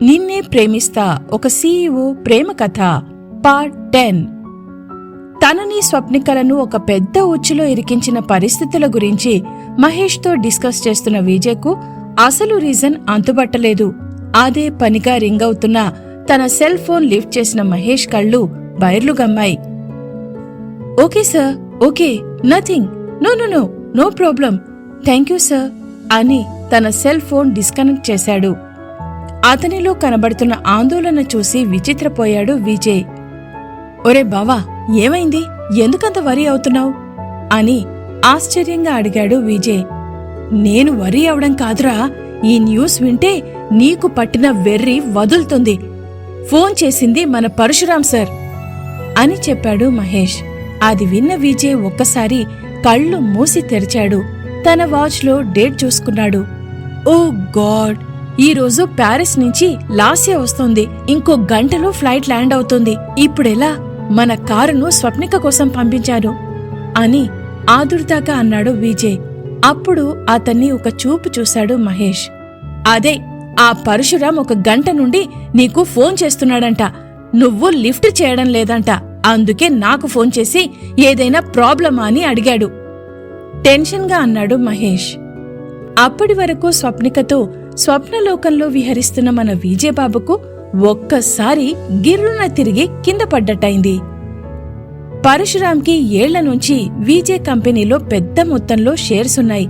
నిన్నే ప్రేమిస్తా ఒక సీఈఓ ప్రేమ కథ పార్ట్ 10. తనని స్వప్నికలను ఒక పెద్ద ఉచ్చులో ఇరికించిన పరిస్థితుల గురించి మహేష్తో డిస్కస్ చేస్తున్న విజయ్కు అసలు రీజన్ అంతుబట్టలేదు. అదే పనిగా రింగ్ అవుతున్న తన సెల్ ఫోన్ లిఫ్ట్ చేసిన మహేష్ కళ్ళు బైర్లు గమ్మాయి. Okay sir, okay, nothing, no no no no problem, thank you sir అని తన సెల్ ఫోన్ డిస్కనెక్ట్ చేశాడు. అతనిలో కనబడుతున్న ఆందోళన చూసి విచిత్రపోయాడు విజయ్. ఒరే బావా, ఏమైంది, ఎందుకంత వరీ అవుతున్నావు అని ఆశ్చర్యంగా అడిగాడు విజయ్. నేను వరీ అవడం కాదురా, ఈ న్యూస్ వింటే నీకు పట్టిన వెర్రి వదులుతుంది. ఫోన్ చేసింది మన పరశురాం సార్ అని చెప్పాడు మహేష్. అది విన్న విజయ్ ఒక్కసారి కళ్ళు మూసి తెరిచాడు. తన వాచ్లో డేట్ చూసుకున్నాడు. ఓ గాడ్, ఈరోజు ప్యారిస్ నుంచి లాస్యా వస్తోంది. ఇంకో గంటలో ఫ్లైట్ ల్యాండ్ అవుతుంది. ఇప్పుడెలా? మన కారును స్వప్నిక కోసం పంపించాను అని ఆదుర్దాగా అన్నాడు విజయ్. అప్పుడు అతన్ని ఒక చూపు చూశాడు మహేష్. అదే, ఆ పరశురాం ఒక గంట నుండి నీకు ఫోన్ చేస్తున్నాడంట. నువ్వు లిఫ్ట్ చేయడం లేదంట. అందుకే నాకు ఫోన్ చేసి ఏదైనా ప్రాబ్లమా అని అడిగాడు. టెన్షన్గా అన్నాడు మహేష్. అప్పటి వరకు స్వప్నికతో స్వప్నలోకంలో విహరిస్తున్న మన విజయబాబుకు ఒక్కసారి గిర్రున తిరిగి కింద పడ్డట్టయింది. పరశురాంకి ఏళ్ల నుంచి విజయ్ కంపెనీలో పెద్ద మొత్తంలో షేర్సున్నాయి.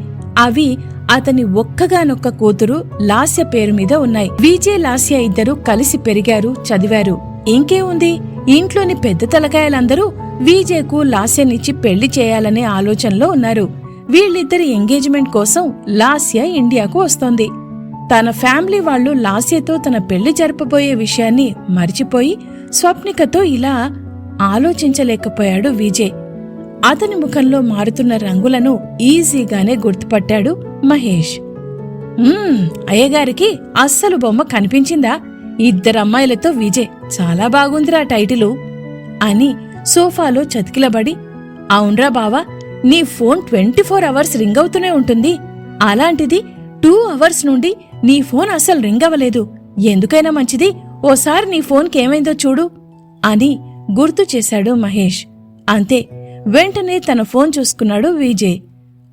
అవి అతని ఒక్కగానొక్క కూతురు లాస్య పేరు మీద ఉన్నాయి. విజయ్ లాస్య ఇద్దరూ కలిసి పెరిగారు, చదివారు. ఇంకే ఉంది, ఇంట్లోని పెద్ద తలకాయలందరూ విజయ్కు లాస్యనిచ్చి పెళ్లి చేయాలనే ఆలోచనలో ఉన్నారు. వీళ్ళిద్దరి ఎంగేజ్మెంట్ కోసం లాస్య ఇండియాకు వస్తోంది. తన ఫ్యామిలీ వాళ్లు లాస్యతో తన పెళ్లి జరపబోయే విషయాన్ని మరిచిపోయి స్వప్నికతో ఇలా ఆలోచించలేకపోయాడు విజయ్. అతని ముఖంలో మారుతున్న రంగులను ఈజీగానే గుర్తుపట్టాడు మహేష్. అయ్యగారికి అస్సలు బొమ్మ కనిపించిందా? ఇద్దరమ్మాయిలతో విజయ్, చాలా బాగుందిరా టైటిలు అని సోఫాలో చతికిలబడి, అవునరా బావా, నీ ఫోన్ 24 అవర్స్ రింగ్ అవుతూనే ఉంటుంది. అలాంటిది 2 అవర్స్ నుండి నీ ఫోన్ అస్సలు రింగ్ అవ్వలేదు. ఎందుకైనా మంచిది ఓసారి నీ ఫోన్కేమైందో చూడు అని గుర్తు చేశాడు మహేష్. అంతే, వెంటనే తన ఫోన్ చూసుకున్నాడు విజయ్.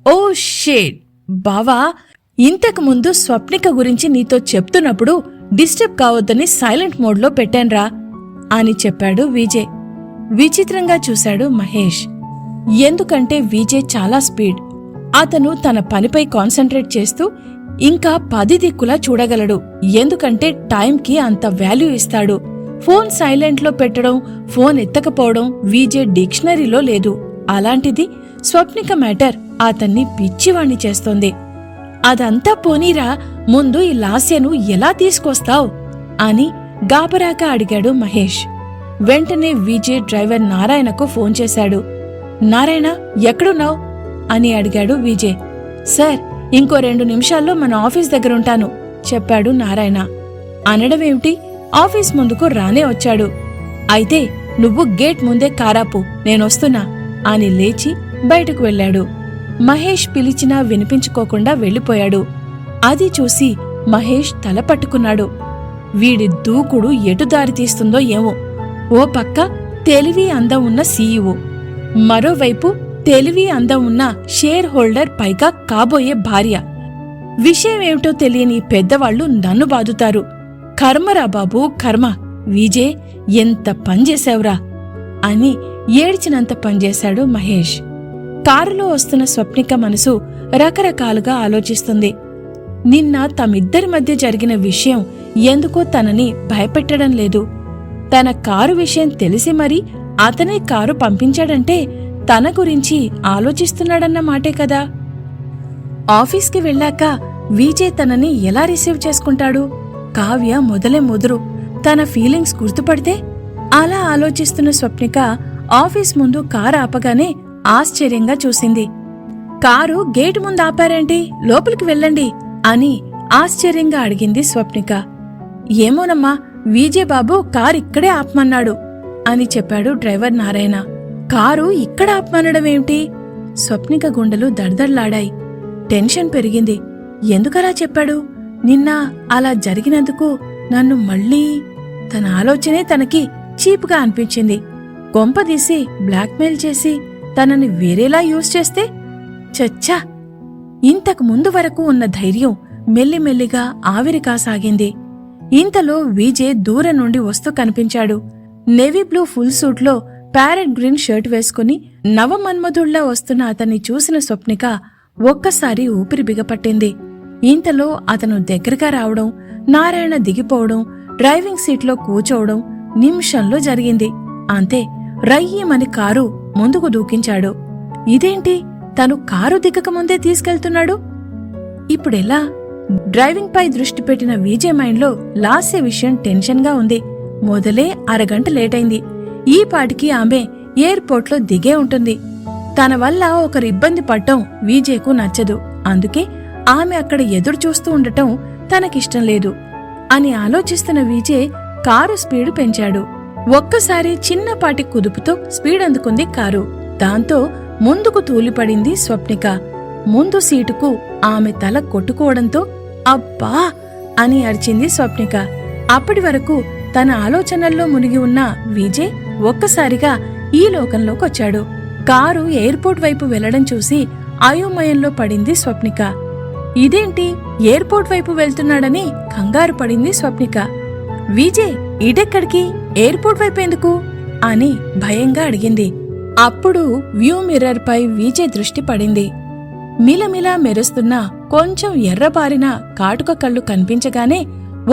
ఓ షేట్ బావా, ఇంతకుముందు స్వప్నిక గురించి నీతో చెప్తున్నప్పుడు డిస్టర్బ్ కావద్దని సైలెంట్ మోడ్లో పెట్టాన్రా అని చెప్పాడు విజయ్. విచిత్రంగా చూశాడు మహేష్. ఎందుకంటే విజయ్ చాలా స్పీడ్. అతను తన పనిపై కాన్సంట్రేట్ చేస్తూ ఇంకా 10 దిక్కులా చూడగలడు. ఎందుకంటే టైంకి అంత వాల్యూ ఇస్తాడు. ఫోన్ సైలెంట్లో పెట్టడం, ఫోన్ ఎత్తకపోవడం విజయ్ డిక్షనరీలో లేదు. అలాంటిది స్వప్నిక మ్యాటర్ అతన్ని పిచ్చివాణ్ణి చేస్తోంది. అదంతా పోనీరా, ముందు ఈ లాస్యను ఎలా తీసుకొస్తావ్ అని గాబరాగా అడిగాడు మహేష్. వెంటనే విజయ్ డ్రైవర్ నారాయణకు ఫోన్ చేశాడు. నారాయణ, ఎక్కడున్నావ్ అని అడిగాడు విజయ్. సార్, ఇంకో 2 నిమిషాల్లో మన ఆఫీస్ దగ్గరుంటాను చెప్పాడు నారాయణ. అనడమేమిటి, ఆఫీస్ ముందుకు రానే వచ్చాడు. అయితే నువ్వు గేట్ ముందే కారాపు, నేనొస్తున్నా అని లేచి బయటకు వెళ్లాడు. మహేష్ పిలిచినా వినిపించుకోకుండా వెళ్లిపోయాడు. అది చూసి మహేష్ తల పట్టుకున్నాడు. వీడి దూకుడు ఎటు దారితీస్తుందో ఏమో. ఓ పక్క తెలివి అందం ఉన్న సీఈఓ, మరోవైపు తెలివి అందం ఉన్న షేర్ హోల్డర్, పైగా కాబోయే భార్య. విషయమేమిటో తెలియని పెద్దవాళ్లు నన్ను బాదుతారు. కర్మరా బాబూ, కర్మ. విజయ్, ఎంత పనిచేశావురా అని ఏడ్చినంత పనిచేశాడు మహేష్. కారులో వస్తున్న స్వప్నిక మనసు రకరకాలుగా ఆలోచిస్తుంది. నిన్న తమిద్దరి మధ్య జరిగిన విషయం ఎందుకో తనని భయపెట్టడం లేదు. తన కారు విషయం తెలిసి మరీ అతనే కారు పంపించాడంటే తన గురించి ఆలోచిస్తున్నాడన్న మాటే కదా. ఆఫీస్కి వెళ్ళాక విజయ్ తనని ఎలా రిసీవ్ చేసుకుంటాడు? కావ్య మొదలే ముదురు. తన ఫీలింగ్స్ గుర్తుపడితే? అలా ఆలోచిస్తున్న స్వప్నిక ఆఫీస్ ముందు కారు ఆపగానే ఆశ్చర్యంగా చూసింది. కారు గేటు ముందు ఆపారేంటి, లోపలికి వెళ్ళండి అని ఆశ్చర్యంగా అడిగింది స్వప్నిక. ఏమోనమ్మా, విజయ్ బాబు కారు ఇక్కడే ఆపమన్నాడు అని చెప్పాడు డ్రైవర్ నారాయణ. కారు ఇక్కడ ఆపమనడమేమిటి? స్వప్నిక గుండెలు దడదడలాడాయి. టెన్షన్ పెరిగింది. ఎందుకలా చెప్పాడు? నిన్న అలా జరిగినందుకు నన్ను మళ్ళీ తన ఆలోచనే తనకి చీప్గా అనిపించింది. కొంపదీసి బ్లాక్మెయిల్ చేసి తనని వేరేలా యూజ్ చేస్తే చచ్చా. ఇంతకు ముందు వరకు ఉన్న ధైర్యం మెల్లిమెల్లిగా ఆవిరి కాసాగింది. ఇంతలో విజయ్ దూరం నుండి వస్తూ కనిపించాడు. నేవీ బ్లూ ఫుల్ సూట్లో ప్యారెట్ గ్రీన్ షర్ట్ వేసుకుని నవమన్మధుళ్లా వస్తున్న అతన్ని చూసిన స్వప్నిక ఒక్కసారి ఊపిరి బిగపట్టింది. ఇంతలో అతను దగ్గరగా రావడం, నారాయణ దిగిపోవడం, డ్రైవింగ్ సీట్లో కూచోవడం నిమిషంలో జరిగింది. అంతే, రయ్యమని కారు ముందుకు దూకించాడు. ఇదేంటి, తను కారు దిగకముందే తీసుకెళ్తున్నాడు? ఇప్పుడెలా? డ్రైవింగ్ పై దృష్టి పెట్టిన విజయ్ మైండ్లో లాస్య విషయం టెన్షన్గా ఉంది. మొదలే అరగంట లేటైంది. ఈ పాటికి ఆమె ఎయిర్పోర్ట్లో దిగే ఉంటుంది. తన వల్ల ఒకరు ఇబ్బంది పడటం విజయ్కు నచ్చదు. అందుకే ఆమె అక్కడ ఎదురు చూస్తూ ఉండటం తనకిష్టం లేదు అని ఆలోచిస్తున్న విజయ్ కారు స్పీడు పెంచాడు. ఒక్కసారి చిన్నపాటి కుదుపుతో స్పీడ్ అందుకుంది కారు. దాంతో ముందుకు తూలిపడింది స్వప్నిక. ముందు సీటుకు ఆమె తల కొట్టుకోవడంతో అబ్బా అని అరిచింది స్వప్నిక. అప్పటి వరకు తన ఆలోచనల్లో మునిగి ఉన్న విజయ్ ఒక్కసారిగా ఈ లోకంలోకొచ్చాడు. కారు ఎయిర్పోర్ట్ వైపు వెళ్లడం చూసి అయోమయంలో పడింది స్వప్నిక. ఇదేంటి, ఎయిర్పోర్ట్ వైపు వెళ్తున్నాడని కంగారు పడింది స్వప్నిక. విజయ్, ఇటెక్కడికి? ఎయిర్పోర్ట్ వైపు ఎందుకు అని భయంగా అడిగింది. అప్పుడు వ్యూ మిర్రర్ పై విజయ్ దృష్టి పడింది. మిలమిలా మెరుస్తున్న కొంచెం ఎర్రబారిన కాటుక కళ్ళు కనిపించగానే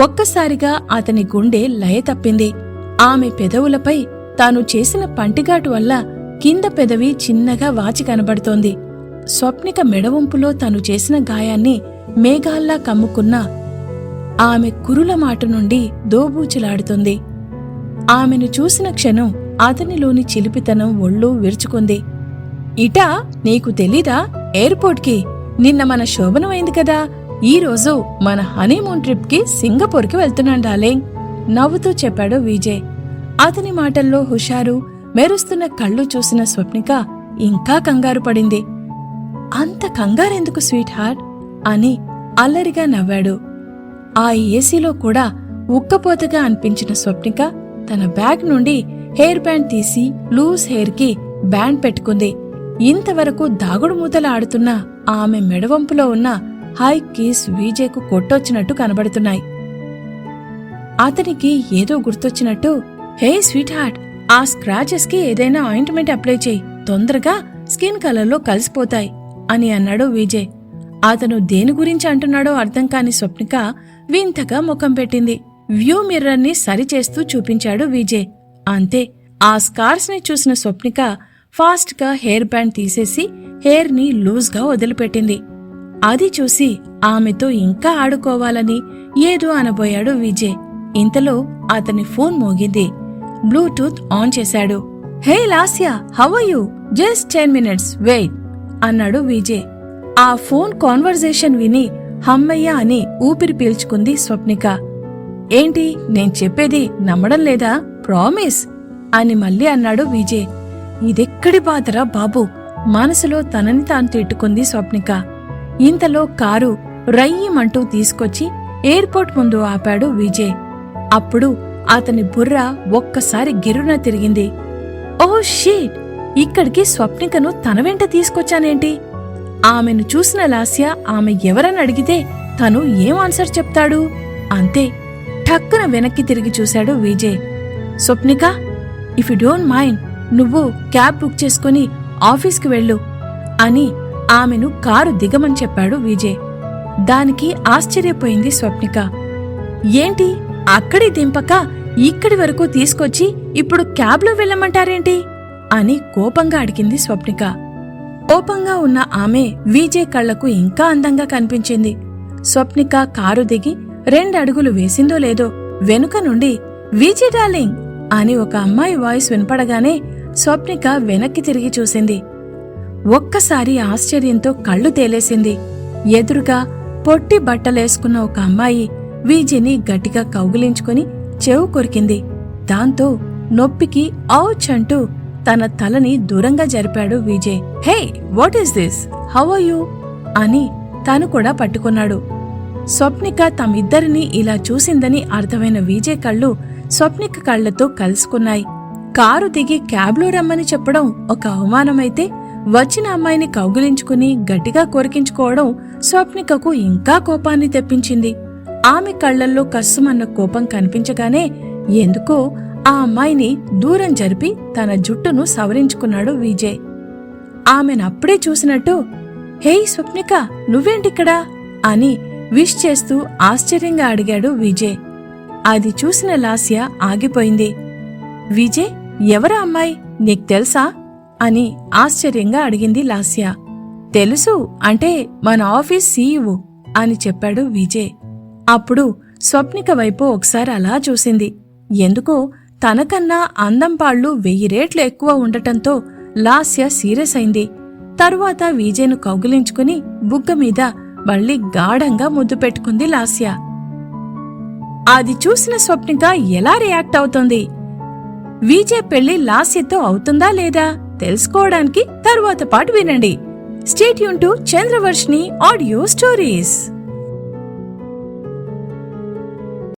ఒక్కసారిగా అతని గుండె లయ తప్పింది. ఆమె పెదవులపై తాను చేసిన పంటిగాటు వల్ల కింద పెదవి చిన్నగా వాచి కనబడుతోంది. స్వప్నిక మెడవంపులో తను చేసిన గాయాన్ని మేఘాల్లా కమ్ముకున్న ఆమె కురుల మాట నుండి దోబూచులాడుతుంది. ఆమెను చూసిన క్షణం అతనిలోని చిలిపితనం ఒళ్ళు విరుచుకుంది. ఇటా, నీకు తెలీదా? ఎయిర్పోర్ట్కి నిన్న మన శోభనమైంది కదా. ఈరోజు మన హనీమూన్ ట్రిప్కి సింగపూర్కి వెళ్తున్నాం డార్లింగ్, నవ్వుతూ చెప్పాడు విజయ్. అతని మాటల్లో హుషారు, మెరుస్తున్న కళ్ళు చూసిన స్వప్నిక ఇంకా కంగారు పడింది. అంత కంగారెందుకు స్వీట్ హార్ట్ అని అల్లరిగా నవ్వాడు. ఆ ఏసీలో కూడా ఉక్కపోతగా అనిపించిన స్వప్నిక తన బ్యాగ్ నుండి హెయిర్ బ్యాండ్ తీసి లూజ్ హెయిర్ కి బ్యాండ్ పెట్టుకుంది. ఇంతవరకు దాగుడు మూతలు ఆడుతున్న ఆమె మెడవంపులో ఉన్న హై కీస్ విజయ్కు కొట్టొచ్చినట్టు కనబడుతున్నాయి. అతనికి ఏదో గుర్తొచ్చినట్టు, హే స్వీట్ హార్ట్, ఆ స్క్రాచెస్ కి ఏదైనా ఆయింట్మెంట్ అప్లై చేయి, తొందరగా స్కిన్ కలర్లో కలిసిపోతాయి అని అన్నాడు విజయ్. అతను దేని గురించి అంటున్నాడో అర్థం కాని స్వప్నిక వింతగా ముఖం పెట్టింది. వ్యూ మిర్రర్ ని సరిచేస్తూ చూపించాడు విజయ్. అంతే, ఆ స్కార్స్ ని చూసిన స్వప్నిక ఫాస్ట్ గా హెయిర్ బ్యాండ్ తీసేసి హెయిర్ ని లూజ్ గా వదిలిపెట్టింది. అది చూసి ఆమెతో ఇంకా ఆడుకోవాలని ఏదో అనబోయాడు విజయ్. ఇంతలో అతని ఫోన్ మోగింది. బ్లూటూత్ ఆన్ చేశాడు. Hey Lasya, how are you? Just 10 minutes wait అన్నాడు విజయ్. ఆ ఫోన్ కాన్వర్జేషన్ విని హమ్మయ్య అని ఊపిరి పీల్చుకుంది స్వప్నిక. ఏంటి, నేను చెప్పేది నమ్మడం లేదా? ప్రామిస్ అని మళ్ళీ అన్నాడు విజయ్. ఇదెక్కడి బాధరా బాబు, మనసులో తనని తాను తిట్టుకుంది స్వప్నిక. ఇంతలో కారు రయ్యమంటూ తీసుకొచ్చి ఎయిర్పోర్ట్ ముందు ఆపాడు విజయ్. అప్పుడు అతని బుర్ర ఒక్కసారి గిర్రున తిరిగింది. ఓ షీట్, ఇక్కడికి స్వప్నికను తన వెంట తీసుకొచ్చానేంటి? ఆమెను చూసిన లాస్య ఆమె ఎవరని అడిగితే తను ఏం ఆన్సర్ చెప్తాడు? అంతే, ఠక్కున వెనక్కి తిరిగి చూశాడు Vijay. Swapnika, if you don't mind, నువ్వు క్యాబ్ బుక్ చేసుకుని ఆఫీస్కి వెళ్ళు అని ఆమెను కారు దిగమని చెప్పాడు విజయ్. దానికి ఆశ్చర్యపోయింది స్వప్నిక. ఏంటి, అక్కడి దింపక ఇక్కడి వరకు తీసుకొచ్చి ఇప్పుడు క్యాబ్లో వెళ్ళమంటారేంటి అని కోపంగా అడిగింది స్వప్నిక. కోపంగా ఉన్న ఆమె విజయ్ కళ్లకు ఇంకా అందంగా కనిపించింది. స్వప్నిక కారు దిగి 2 అడుగులు వేసిందో లేదో వెనుక నుండి విజయ్ డార్లింగ్ అని ఒక అమ్మాయి వాయిస్ వినపడగానే స్వప్నిక వెనక్కి తిరిగి చూసింది. ఒక్కసారి ఆశ్చర్యంతో కళ్ళు తేలేసింది. ఎదురుగా పొట్టి బట్టలేసుకున్న ఒక అమ్మాయి విజయ్ని గట్టిగా కౌగిలించుకుని చెవు కొరికింది. దాంతో నొప్పికి ఔచ్ అంటూ తన తలని దూరంగా జరిపాడు Vijay. Hey, what is this? How are you అని తను కూడా పట్టుకున్నాడు. స్వప్నిక తమిద్దరినీ ఇలా చూసిందని అర్థమైన విజయ్ కళ్ళు స్వప్నిక కళ్లతో కలుసుకున్నాయి. కారు దిగి క్యాబ్లో రమ్మని చెప్పడం ఒక అవమానమైతే వచ్చిన అమ్మాయిని కౌగిలించుకుని గట్టిగా కొరికించుకోవడం స్వప్నికకు ఇంకా కోపాన్ని తెప్పించింది. ఆమె కళ్లల్లో కస్సుమన్న కోపం కనిపించగానే ఎందుకో ఆ అమ్మాయిని దూరం జరిపి తన జుట్టును సవరించుకున్నాడు విజయ్. ఆమెనప్పుడే చూసినట్టు హేయ్ స్వప్నిక, నువ్వేంటిక్కడా అని విష్ చేస్తూ ఆశ్చర్యంగా అడిగాడు విజయ్. అది చూసిన లాస్య ఆగిపోయింది. విజయ్, ఎవరా అమ్మాయి, నీకు తెలుసా అని ఆశ్చర్యంగా అడిగింది లాస్య. తెలుసు, అంటే మన ఆఫీస్ సీఈఓ అని చెప్పాడు విజయ్. అప్పుడు స్వప్నిక వైపు ఒకసారి అలా చూసింది. ఎందుకో తనకన్నా అందం పాళ్లు 1000 రేట్లు ఎక్కువ ఉండటంతో లాస్య సీరియస్ అయింది. తరువాత విజయ్ను కౌగిలించుకుని బుగ్గ మీద మళ్లీ గాఢంగా ముద్దు పెట్టుకుంది లాస్య. అది చూసిన స్వప్నిక ఎలా రియాక్ట్ అవుతోంది? విజయ్ పెళ్లి లాస్యతో అవుతుందా లేదా తెలుసుకోవడానికి తరువాత పాటు వినండి. Stay tune to Chandravarshini audio stories.